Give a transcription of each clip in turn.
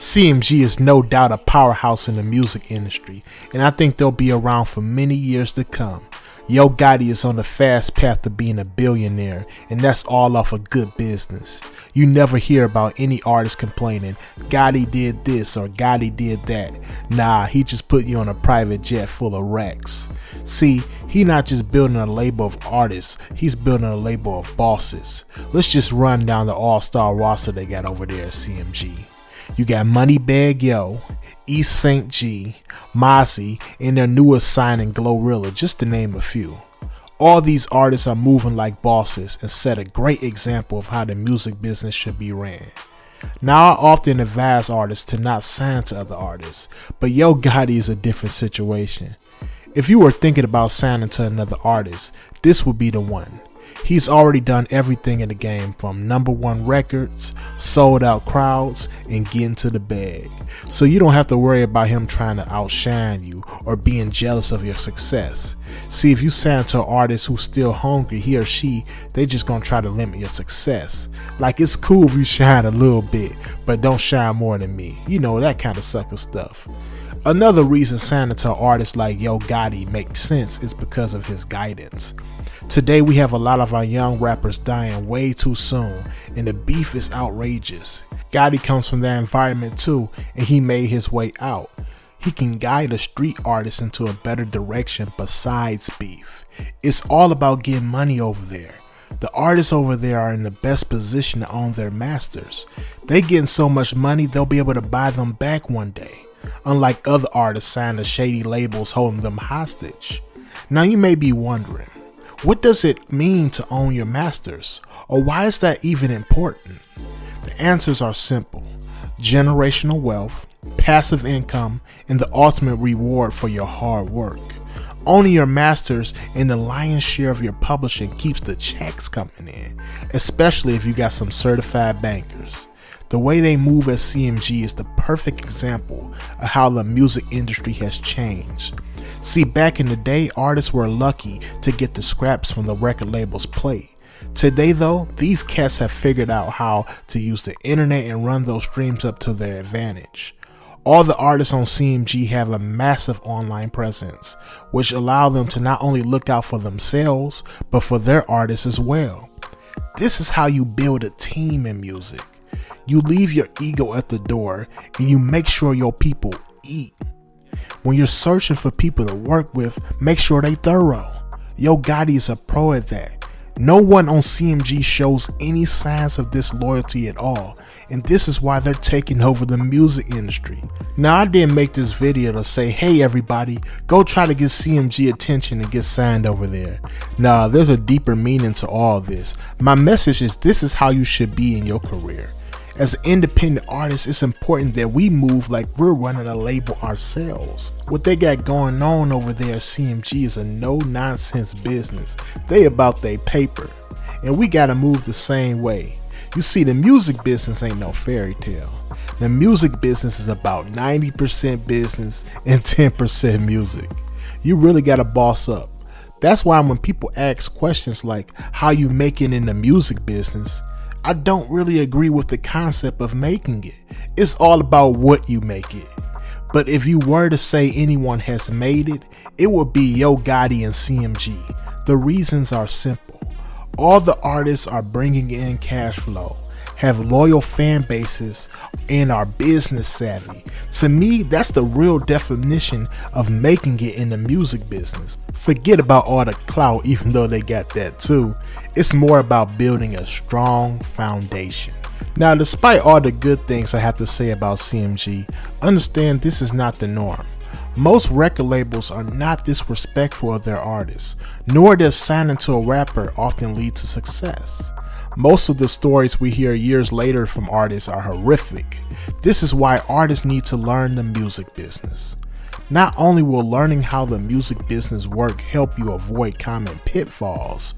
CMG is no doubt a powerhouse in the music industry, and I think they'll be around for many years to come. Yo Gotti is on the fast path to being a billionaire, and that's all off of good business. You never hear about any artist complaining, Gotti did this or Gotti did that. Nah, he just put you on a private jet full of racks. See, he not just building a label of artists, he's building a label of bosses. Let's just run down the all-star roster they got over there at CMG. You got Moneybagg Yo, EST GEE, Mozzy, and their newest signing Glorilla, just to name a few. All these artists are moving like bosses and set a great example of how the music business should be ran. Now, I often advise artists to not sign to other artists, but Yo Gotti is a different situation. If you were thinking about signing to another artist, this would be the one. He's already done everything in the game, from #1 records, sold out crowds, and getting to the bag. So you don't have to worry about him trying to outshine you or being jealous of your success. See, if you sign to an artist who's still hungry, he or she, they just gonna try to limit your success. Like, it's cool if you shine a little bit, but don't shine more than me. You know, that kind of sucker stuff. Another reason signing to an artist like Yo Gotti makes sense is because of his guidance. Today we have a lot of our young rappers dying way too soon, and the beef is outrageous. Gotti comes from that environment too, and he made his way out. He can guide a street artist into a better direction besides beef. It's all about getting money over there. The artists over there are in the best position to own their masters. They getting so much money they'll be able to buy them back one day, unlike other artists signed to shady labels holding them hostage. Now you may be wondering, what does it mean to own your masters? Or why is that even important? The answers are simple: generational wealth, passive income, and the ultimate reward for your hard work. Owning your masters and the lion's share of your publishing keeps the checks coming in, especially if you got some certified bankers. The way they move at CMG is the perfect example of how the music industry has changed. See, back in the day, artists were lucky to get the scraps from the record label's plate. Today though, these cats have figured out how to use the internet and run those streams up to their advantage. All the artists on CMG have a massive online presence, which allow them to not only look out for themselves, but for their artists as well. This is how you build a team in music. You leave your ego at the door and you make sure your people eat. When you're searching for people to work with, make sure they thorough. Yo Gotti is a pro at that. No one on CMG shows any signs of disloyalty at all, and this is why they're taking over the music industry. Now, I didn't make this video to say, hey everybody, go try to get CMG attention and get signed over there. Nah, there's a deeper meaning to all this. My message is, this is how you should be in your career. As an independent artist, it's important that we move like we're running a label ourselves. What they got going on over there at CMG is a no-nonsense business. They about their paper, and we gotta move the same way. You see, the music business ain't no fairy tale. The music business is about 90% business and 10% music. You really gotta boss up. That's why when people ask questions like, how you making in the music business, I don't really agree with the concept of making it. It's all about what you make it. But if you were to say anyone has made it, it would be Yo Gotti and CMG. The reasons are simple. All the artists are bringing in cash flow, have loyal fan bases, and are business savvy. To me, that's the real definition of making it in the music business. Forget about all the clout, even though they got that too. It's more about building a strong foundation. Now, despite all the good things I have to say about CMG, understand this is not the norm. Most record labels are not disrespectful of their artists, nor does signing to a rapper often lead to success. Most of the stories we hear years later from artists are horrific. This is why artists need to learn the music business. Not only will learning how the music business works help you avoid common pitfalls,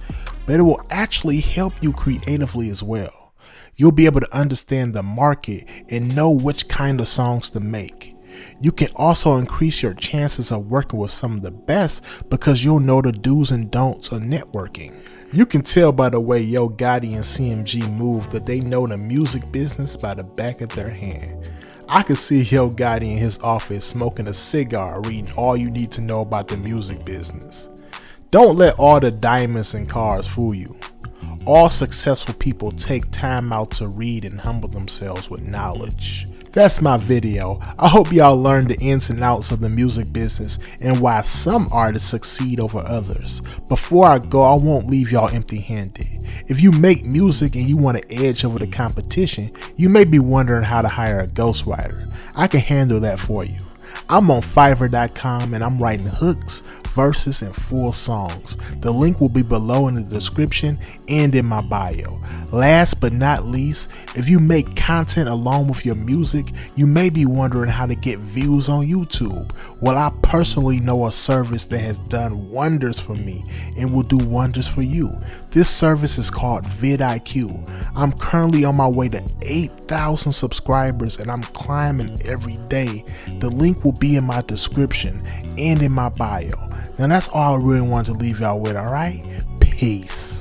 but it will actually help you creatively as well. You'll be able to understand the market and know which kind of songs to make. You can also increase your chances of working with some of the best because you'll know the do's and don'ts of networking. You can tell by the way Yo Gotti and CMG move that they know the music business by the back of their hand. I could see Yo Gotti in his office smoking a cigar, reading all you need to know about the music business. Don't let all the diamonds and cars fool you. All successful people take time out to read and humble themselves with knowledge. That's my video. I hope y'all learned the ins and outs of the music business and why some artists succeed over others. Before I go, I won't leave y'all empty-handed. If you make music and you want to edge over the competition, you may be wondering how to hire a ghostwriter. I can handle that for you. I'm on Fiverr.com and I'm writing hooks, verses, and full songs. The link will be below in the description and in my bio. Last but not least, if you make content along with your music, you may be wondering how to get views on YouTube. Well, I personally know a service that has done wonders for me and will do wonders for you. This service is called vidIQ. I'm currently on my way to 8,000 subscribers and I'm climbing every day. The link will be in my description and in my bio. Now that's all I really wanted to leave y'all with, alright? Peace.